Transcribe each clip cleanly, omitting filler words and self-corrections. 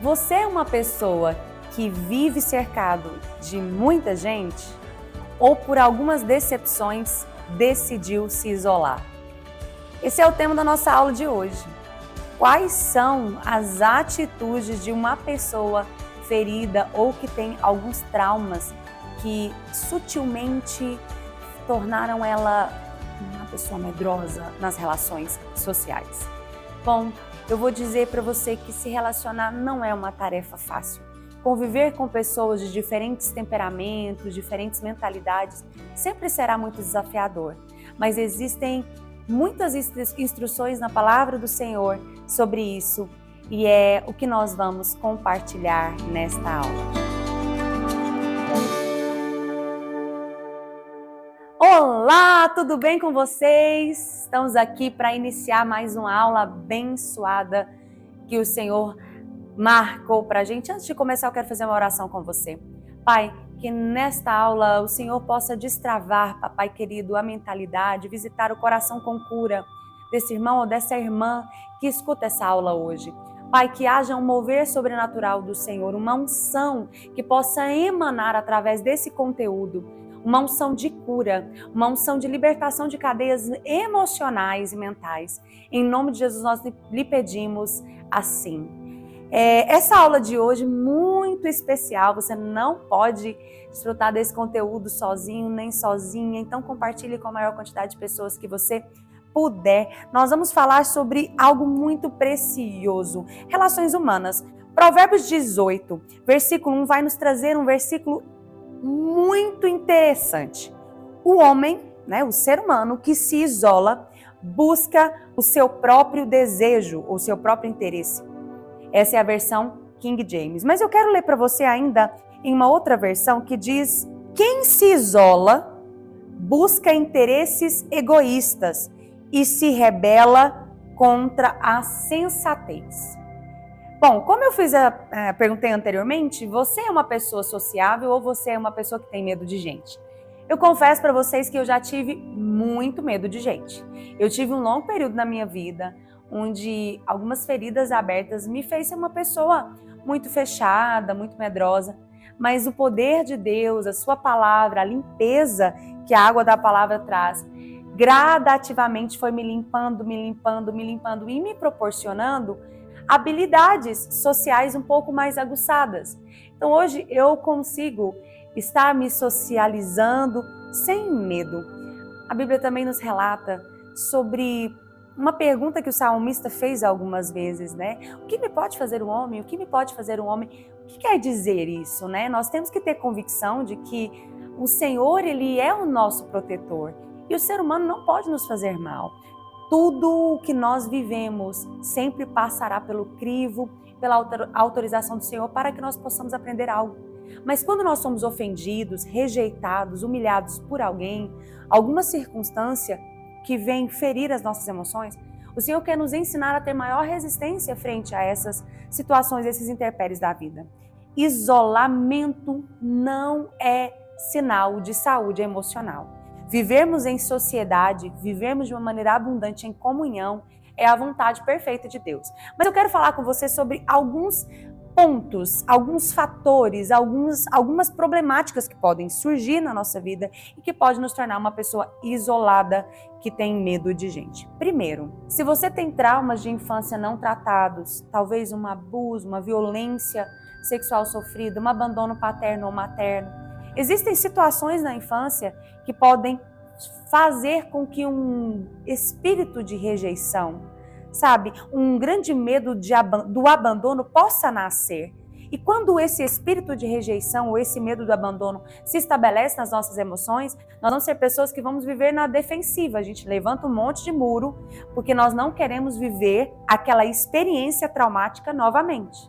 Você é uma pessoa que vive cercado de muita gente ou por algumas decepções decidiu se isolar? Esse é o tema da nossa aula de hoje. Quais são as atitudes de uma pessoa ferida ou que tem alguns traumas que sutilmente tornaram ela uma pessoa medrosa nas relações sociais? Bom, eu vou dizer para você que se relacionar não é uma tarefa fácil. Conviver com pessoas de diferentes temperamentos, diferentes mentalidades, sempre será muito desafiador. Mas existem muitas instruções na palavra do Senhor sobre isso e é o que nós vamos compartilhar nesta aula. Olá, tudo bem com vocês? Estamos aqui para iniciar mais uma aula abençoada que o Senhor marcou para a gente. Antes de começar, eu quero fazer uma oração com você. Pai, que nesta aula o Senhor possa destravar, papai querido, a mentalidade, visitar o coração com cura desse irmão ou dessa irmã que escuta essa aula hoje. Pai, que haja um mover sobrenatural do Senhor, uma unção que possa emanar através desse conteúdo, uma unção de cura, uma unção de libertação de cadeias emocionais e mentais. Em nome de Jesus nós lhe pedimos assim. Essa aula de hoje muito especial, você não pode desfrutar desse conteúdo sozinho nem sozinha, então compartilhe com a maior quantidade de pessoas que você puder. Nós vamos falar sobre algo muito precioso, relações humanas. Provérbios 18, versículo 1 vai nos trazer um versículo muito interessante. O homem, o ser humano que se isola, busca o seu próprio desejo, o seu próprio interesse. Essa é a versão King James. Mas eu quero ler para você ainda em uma outra versão que diz: quem se isola busca interesses egoístas e se rebela contra a sensatez. Bom, como eu perguntei anteriormente, você é uma pessoa sociável ou você é uma pessoa que tem medo de gente? Eu confesso para vocês que eu já tive muito medo de gente. Eu tive um longo período na minha vida onde algumas feridas abertas me fez ser uma pessoa muito fechada, muito medrosa, mas o poder de Deus, a sua palavra, a limpeza que a água da palavra traz, gradativamente foi me limpando e me proporcionando habilidades sociais um pouco mais aguçadas. Então hoje eu consigo estar me socializando sem medo. A Bíblia também nos relata sobre uma pergunta que o salmista fez algumas vezes, O que me pode fazer o homem? O que me pode fazer o homem? O que quer dizer isso, Nós temos que ter convicção de que o Senhor, Ele é o nosso protetor e o ser humano não pode nos fazer mal. Tudo o que nós vivemos sempre passará pelo crivo, pela autorização do Senhor para que nós possamos aprender algo. Mas quando nós somos ofendidos, rejeitados, humilhados por alguém, alguma circunstância que vem ferir as nossas emoções, o Senhor quer nos ensinar a ter maior resistência frente a essas situações, esses intempéries da vida. Isolamento não é sinal de saúde emocional. Vivermos em sociedade, vivermos de uma maneira abundante em comunhão, é a vontade perfeita de Deus. Mas eu quero falar com você sobre alguns pontos, alguns fatores, algumas problemáticas que podem surgir na nossa vida e que pode nos tornar uma pessoa isolada que tem medo de gente. Primeiro, se você tem traumas de infância não tratados, talvez um abuso, uma violência sexual sofrida, um abandono paterno ou materno, existem situações na infância que podem fazer com que um espírito de rejeição, um grande medo do abandono possa nascer. E quando esse espírito de rejeição ou esse medo do abandono se estabelece nas nossas emoções, nós vamos ser pessoas que vamos viver na defensiva. A gente levanta um monte de muro porque nós não queremos viver aquela experiência traumática novamente.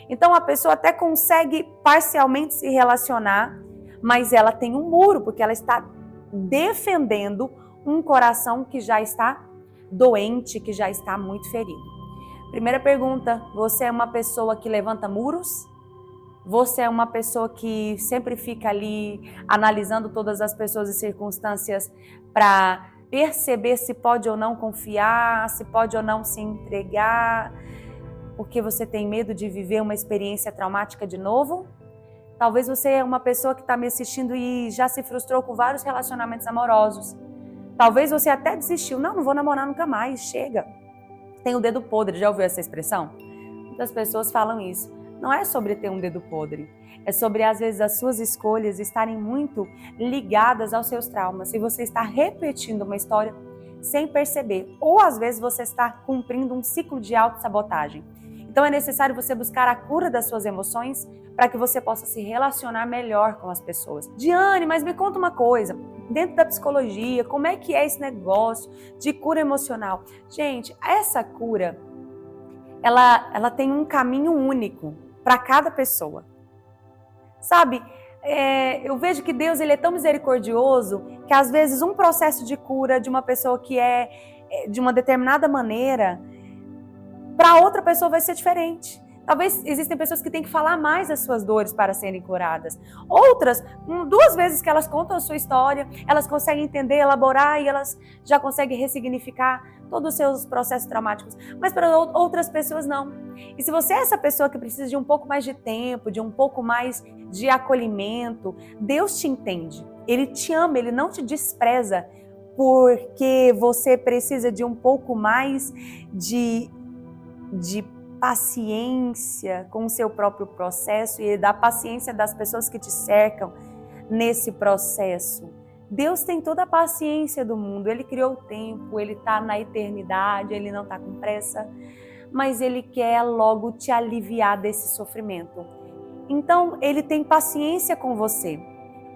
Então a pessoa até consegue parcialmente se relacionar, mas ela tem um muro porque ela está defendendo um coração que já está doente, que já está muito ferido. Primeira pergunta: você é uma pessoa que levanta muros? Você é uma pessoa que sempre fica ali analisando todas as pessoas e circunstâncias para perceber se pode ou não confiar, se pode ou não se entregar? porque você tem medo de viver uma experiência traumática de novo? Talvez você é uma pessoa que está me assistindo e já se frustrou com vários relacionamentos amorosos. Talvez você até desistiu. Não vou namorar nunca mais, chega. Tem o dedo podre, já ouviu essa expressão? Muitas pessoas falam isso. Não é sobre ter um dedo podre. É sobre, às vezes, as suas escolhas estarem muito ligadas aos seus traumas. E você está repetindo uma história sem perceber. Ou, às vezes, você está cumprindo um ciclo de autossabotagem. Então, é necessário você buscar a cura das suas emoções para que você possa se relacionar melhor com as pessoas. Diane, mas me conta uma coisa. Dentro da psicologia, como é que é esse negócio de cura emocional? Gente, essa cura, ela tem um caminho único para cada pessoa. Sabe, eu vejo que Deus ele é tão misericordioso que às vezes um processo de cura de uma pessoa que é de uma determinada maneira, para outra pessoa vai ser diferente. Talvez existem pessoas que têm que falar mais das suas dores para serem curadas. Outras, 2 vezes que elas contam a sua história, elas conseguem entender, elaborar e elas já conseguem ressignificar todos os seus processos traumáticos. Mas para outras pessoas não. E se você é essa pessoa que precisa de um pouco mais de tempo, de um pouco mais de acolhimento, Deus te entende. Ele te ama, Ele não te despreza porque você precisa de um pouco mais de paciência com o seu próprio processo e da paciência das pessoas que te cercam nesse processo. Deus tem toda a paciência do mundo, Ele criou o tempo, Ele está na eternidade, Ele não está com pressa, mas Ele quer logo te aliviar desse sofrimento. Então, Ele tem paciência com você,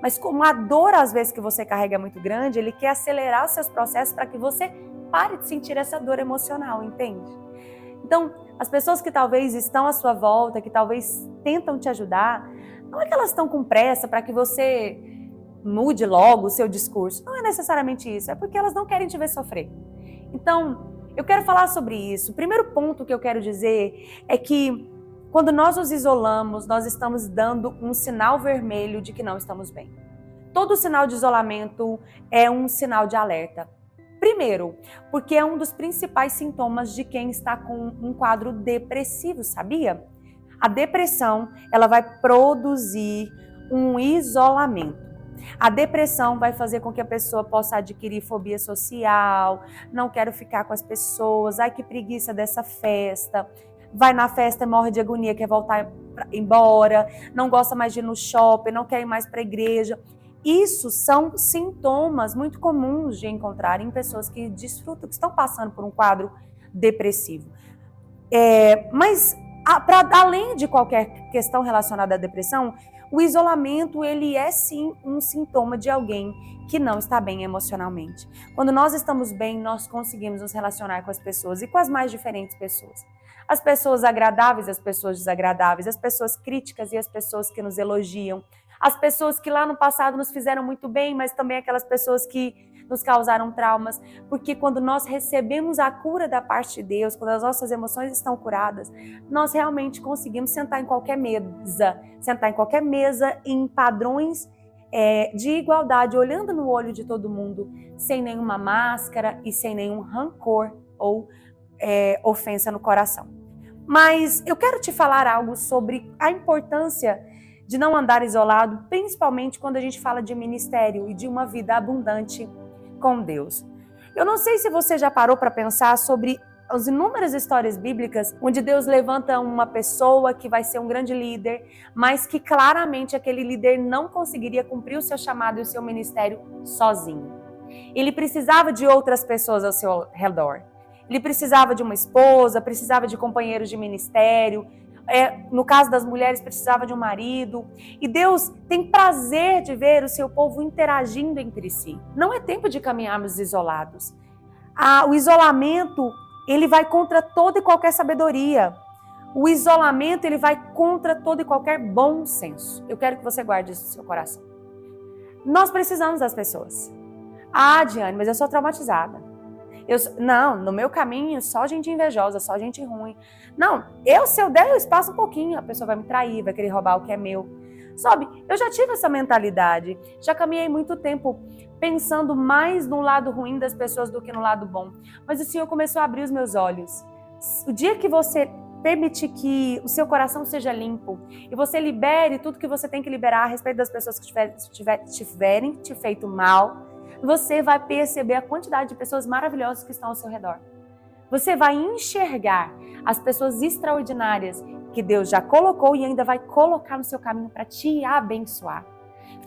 mas como a dor às vezes que você carrega é muito grande, Ele quer acelerar os seus processos para que você pare de sentir essa dor emocional, entende? Então, as pessoas que talvez estão à sua volta, que talvez tentam te ajudar, não é que elas estão com pressa para que você mude logo o seu discurso. Não é necessariamente isso, é porque elas não querem te ver sofrer. Então, eu quero falar sobre isso. O primeiro ponto que eu quero dizer é que quando nós nos isolamos, nós estamos dando um sinal vermelho de que não estamos bem. Todo sinal de isolamento é um sinal de alerta. Primeiro, porque é um dos principais sintomas de quem está com um quadro depressivo, sabia? A depressão, ela vai produzir um isolamento. A depressão vai fazer com que a pessoa possa adquirir fobia social, não quero ficar com as pessoas, ai que preguiça dessa festa, vai na festa e morre de agonia, quer voltar embora, não gosta mais de ir no shopping, não quer ir mais para a igreja. Isso são sintomas muito comuns de encontrar em pessoas que desfrutam, que estão passando por um quadro depressivo. Mas, além de qualquer questão relacionada à depressão, o isolamento, ele é sim um sintoma de alguém que não está bem emocionalmente. Quando nós estamos bem, nós conseguimos nos relacionar com as pessoas e com as mais diferentes pessoas. As pessoas agradáveis, as pessoas desagradáveis, as pessoas críticas e as pessoas que nos elogiam, as pessoas que lá no passado nos fizeram muito bem, mas também aquelas pessoas que nos causaram traumas, porque quando nós recebemos a cura da parte de Deus, quando as nossas emoções estão curadas, nós realmente conseguimos sentar em qualquer mesa em padrões de igualdade, olhando no olho de todo mundo, sem nenhuma máscara e sem nenhum rancor ou ofensa no coração. Mas eu quero te falar algo sobre a importância de não andar isolado, principalmente quando a gente fala de ministério e de uma vida abundante com Deus. Eu não sei se você já parou para pensar sobre as inúmeras histórias bíblicas onde Deus levanta uma pessoa que vai ser um grande líder, mas que claramente aquele líder não conseguiria cumprir o seu chamado e o seu ministério sozinho. Ele precisava de outras pessoas ao seu redor. Ele precisava de uma esposa, precisava de companheiros de ministério, no caso das mulheres, precisava de um marido. E Deus tem prazer de ver o seu povo interagindo entre si. Não é tempo de caminharmos isolados. O isolamento, ele vai contra toda e qualquer sabedoria. O isolamento, ele vai contra todo e qualquer bom senso. Eu quero que você guarde isso no seu coração. Nós precisamos das pessoas. Diane, mas eu sou traumatizada. Não, no meu caminho, só gente invejosa, só gente ruim. Não, se eu der o espaço um pouquinho, a pessoa vai me trair, vai querer roubar o que é meu. Sabe, eu já tive essa mentalidade, já caminhei muito tempo pensando mais no lado ruim das pessoas do que no lado bom. Mas o Senhor começou a abrir os meus olhos. O dia que você permitir que o seu coração seja limpo e você libere tudo que você tem que liberar a respeito das pessoas que tiverem te feito mal, você vai perceber a quantidade de pessoas maravilhosas que estão ao seu redor. Você vai enxergar as pessoas extraordinárias que Deus já colocou e ainda vai colocar no seu caminho para te abençoar.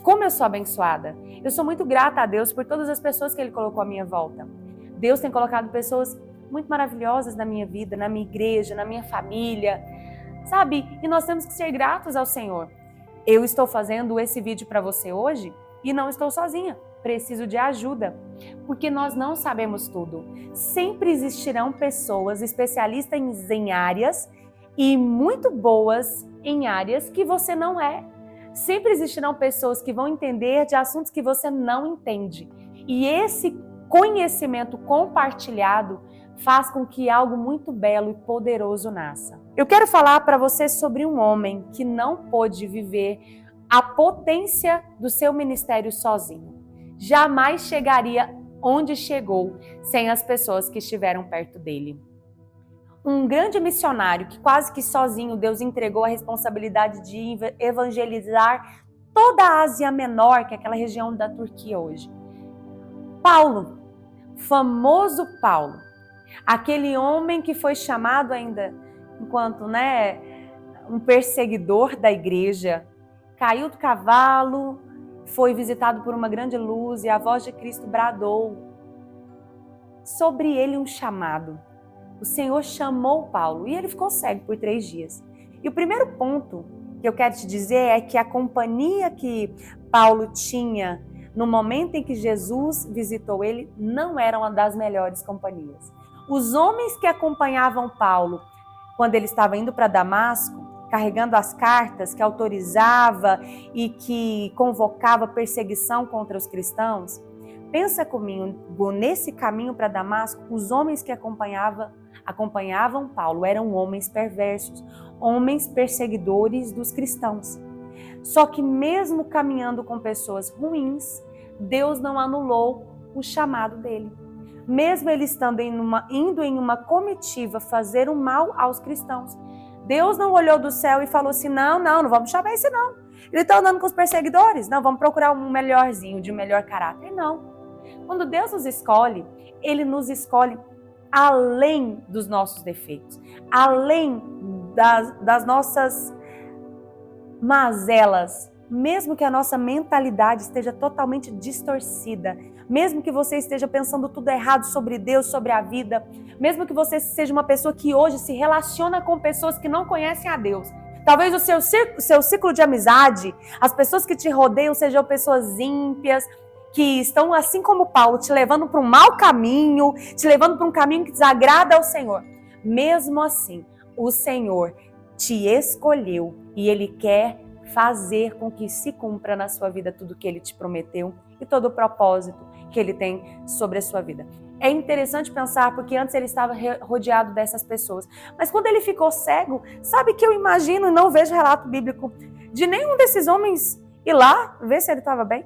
Como eu sou abençoada? Eu sou muito grata a Deus por todas as pessoas que Ele colocou à minha volta. Deus tem colocado pessoas muito maravilhosas na minha vida, na minha igreja, na minha família, sabe? E nós temos que ser gratos ao Senhor. Eu estou fazendo esse vídeo para você hoje e não estou sozinha. Preciso de ajuda, porque nós não sabemos tudo. Sempre existirão pessoas especialistas em áreas e muito boas em áreas que você não é. Sempre existirão pessoas que vão entender de assuntos que você não entende. E esse conhecimento compartilhado faz com que algo muito belo e poderoso nasça. Eu quero falar para você sobre um homem que não pôde viver a potência do seu ministério sozinho. Jamais chegaria onde chegou sem as pessoas que estiveram perto dele. Um grande missionário que quase que sozinho Deus entregou a responsabilidade de evangelizar toda a Ásia Menor, que é aquela região da Turquia hoje. Paulo, famoso Paulo, aquele homem que foi chamado ainda enquanto, um perseguidor da igreja, caiu do cavalo, foi visitado por uma grande luz e a voz de Cristo bradou sobre ele um chamado. O Senhor chamou Paulo e ele ficou cego por 3 dias. E o primeiro ponto que eu quero te dizer é que a companhia que Paulo tinha no momento em que Jesus visitou ele não era uma das melhores companhias. Os homens que acompanhavam Paulo quando ele estava indo para Damasco, carregando as cartas que autorizava e que convocava perseguição contra os cristãos, pensa comigo, nesse caminho para Damasco, os homens que acompanhavam Paulo eram homens perversos, homens perseguidores dos cristãos. Só que mesmo caminhando com pessoas ruins, Deus não anulou o chamado dele. Mesmo ele estando indo em uma comitiva fazer o mal aos cristãos, Deus não olhou do céu e falou assim, não vamos chamar esse não. Ele está andando com os perseguidores, não, vamos procurar um melhorzinho, de um melhor caráter. Não. Quando Deus nos escolhe, Ele nos escolhe além dos nossos defeitos, além das nossas mazelas, mesmo que a nossa mentalidade esteja totalmente distorcida, mesmo que você esteja pensando tudo errado sobre Deus, sobre a vida, mesmo que você seja uma pessoa que hoje se relaciona com pessoas que não conhecem a Deus, talvez o seu ciclo de amizade, as pessoas que te rodeiam sejam pessoas ímpias, que estão, assim como Paulo, te levando para um mau caminho, te levando para um caminho que desagrada ao Senhor. Mesmo assim, o Senhor te escolheu e Ele quer fazer com que se cumpra na sua vida tudo o que Ele te prometeu e todo o propósito que Ele tem sobre a sua vida. É interessante pensar, porque antes ele estava rodeado dessas pessoas. Mas quando ele ficou cego, sabe que eu imagino, não vejo relato bíblico de nenhum desses homens ir lá ver se ele estava bem?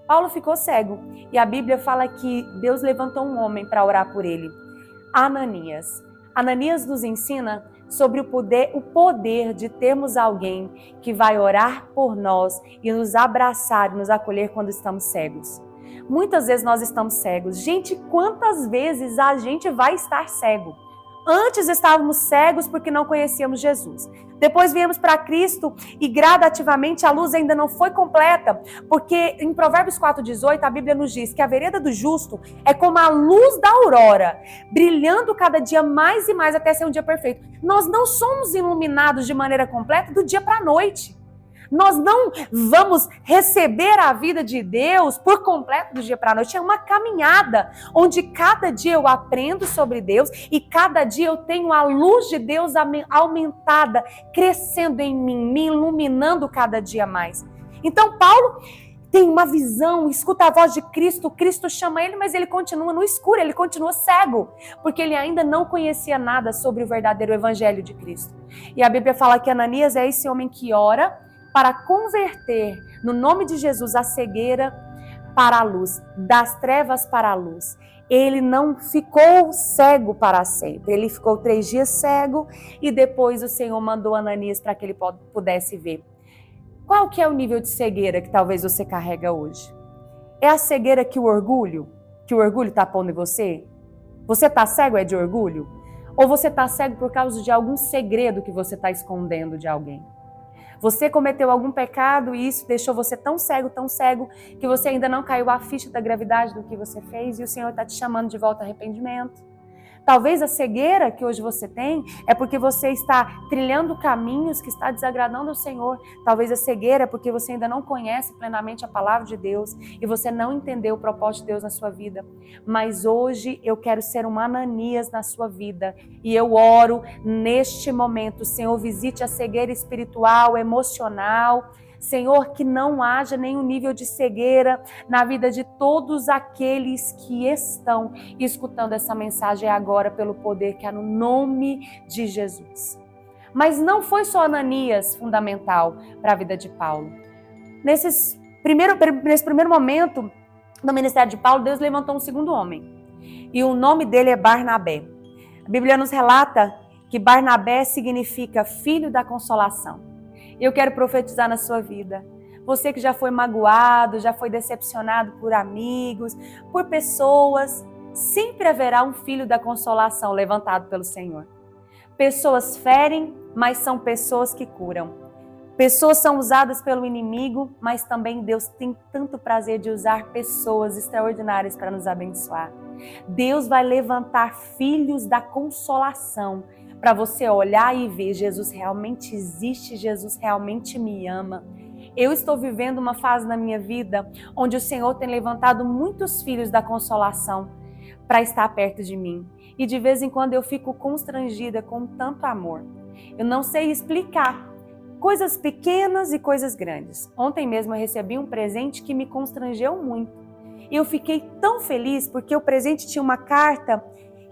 Paulo ficou cego e a Bíblia fala que Deus levantou um homem para orar por ele, Ananias. Ananias nos ensina sobre o poder de termos alguém que vai orar por nós e nos abraçar e nos acolher quando estamos cegos. Muitas vezes nós estamos cegos. Gente, quantas vezes a gente vai estar cego? Antes estávamos cegos porque não conhecíamos Jesus. Depois viemos para Cristo e gradativamente a luz ainda não foi completa, porque em Provérbios 4,18 a Bíblia nos diz que a vereda do justo é como a luz da aurora, brilhando cada dia mais e mais até ser um dia perfeito. Nós não somos iluminados de maneira completa do dia para a noite. Nós não vamos receber a vida de Deus por completo do dia para a noite. É uma caminhada onde cada dia eu aprendo sobre Deus e cada dia eu tenho a luz de Deus aumentada, crescendo em mim, me iluminando cada dia mais. Então Paulo tem uma visão, escuta a voz de Cristo, Cristo chama ele, mas ele continua no escuro, ele continua cego, porque ele ainda não conhecia nada sobre o verdadeiro evangelho de Cristo. E a Bíblia fala que Ananias é esse homem que ora para converter, no nome de Jesus, a cegueira para a luz, das trevas para a luz. ele não ficou cego para sempre. Ele ficou 3 dias cego e depois o Senhor mandou Ananias para que ele pudesse ver. Qual que é o nível de cegueira que talvez você carrega hoje? É a cegueira que o orgulho está pondo em você? Você está cego é de orgulho? Ou você está cego por causa de algum segredo que você está escondendo de alguém? Você cometeu algum pecado e isso deixou você tão cego, que você ainda não caiu a ficha da gravidade do que você fez e o Senhor está te chamando de volta ao arrependimento. Talvez a cegueira que hoje você tem é porque você está trilhando caminhos que está desagradando ao Senhor. Talvez a cegueira é porque você ainda não conhece plenamente a palavra de Deus e você não entendeu o propósito de Deus na sua vida. Mas hoje eu quero ser um Ananias na sua vida e eu oro neste momento, Senhor, visite a cegueira espiritual, emocional. Senhor, que não haja nenhum nível de cegueira na vida de todos aqueles que estão escutando essa mensagem agora pelo poder que há no nome de Jesus. Mas não foi só Ananias fundamental para a vida de Paulo. Nesse primeiro momento do ministério de Paulo, Deus levantou um segundo homem. E o nome dele é Barnabé. A Bíblia nos relata que Barnabé significa filho da consolação. Eu quero profetizar na sua vida. Você que já foi magoado, já foi decepcionado por amigos, por pessoas, sempre haverá um filho da consolação levantado pelo Senhor. Pessoas ferem, mas são pessoas que curam. Pessoas são usadas pelo inimigo, mas também Deus tem tanto prazer de usar pessoas extraordinárias para nos abençoar. Deus vai levantar filhos da consolação para você olhar e ver, Jesus realmente existe, Jesus realmente me ama. Eu estou vivendo uma fase na minha vida onde o Senhor tem levantado muitos filhos da consolação para estar perto de mim. E de vez em quando eu fico constrangida com tanto amor. Eu não sei explicar. Coisas pequenas e coisas grandes. Ontem mesmo eu recebi um presente que me constrangeu muito. E eu fiquei tão feliz porque o presente tinha uma carta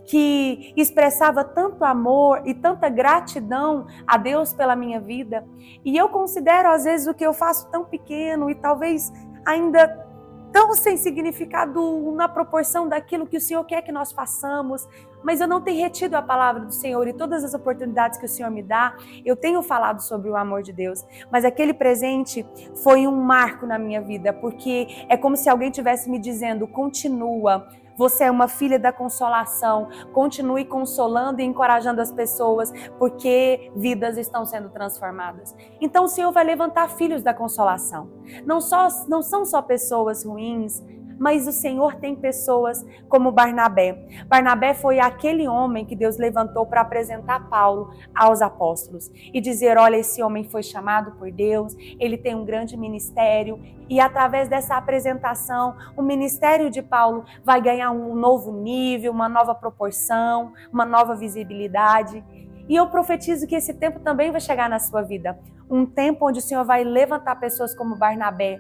que expressava tanto amor e tanta gratidão a Deus pela minha vida. E eu considero às vezes o que eu faço tão pequeno e talvez ainda tão sem significado na proporção daquilo que o Senhor quer que nós façamos, mas eu não tenho retido a palavra do Senhor e todas as oportunidades que o Senhor me dá, eu tenho falado sobre o amor de Deus, mas aquele presente foi um marco na minha vida, porque é como se alguém estivesse me dizendo, continua, você é uma filha da consolação, continue consolando e encorajando as pessoas, porque vidas estão sendo transformadas. Então o Senhor vai levantar filhos da consolação. Não são só pessoas ruins, mas o Senhor tem pessoas como Barnabé. Barnabé foi aquele homem que Deus levantou para apresentar Paulo aos apóstolos e dizer, olha, esse homem foi chamado por Deus, ele tem um grande ministério e através dessa apresentação, o ministério de Paulo vai ganhar um novo nível, uma nova proporção, uma nova visibilidade. E eu profetizo que esse tempo também vai chegar na sua vida. Um tempo onde o Senhor vai levantar pessoas como Barnabé,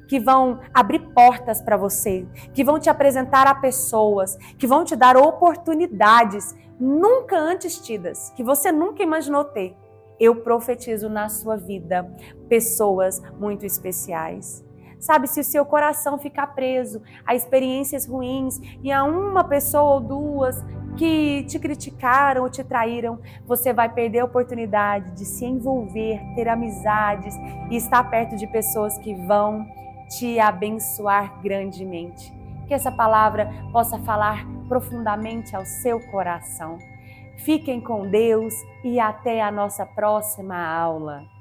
que vão abrir portas para você, que vão te apresentar a pessoas, que vão te dar oportunidades nunca antes tidas, que você nunca imaginou ter. Eu profetizo na sua vida pessoas muito especiais. Sabe, se o seu coração ficar preso a experiências ruins e a uma pessoa ou duas que te criticaram ou te traíram, você vai perder a oportunidade de se envolver, ter amizades e estar perto de pessoas que vão te abençoar grandemente. Que essa palavra possa falar profundamente ao seu coração. Fiquem com Deus e até a nossa próxima aula.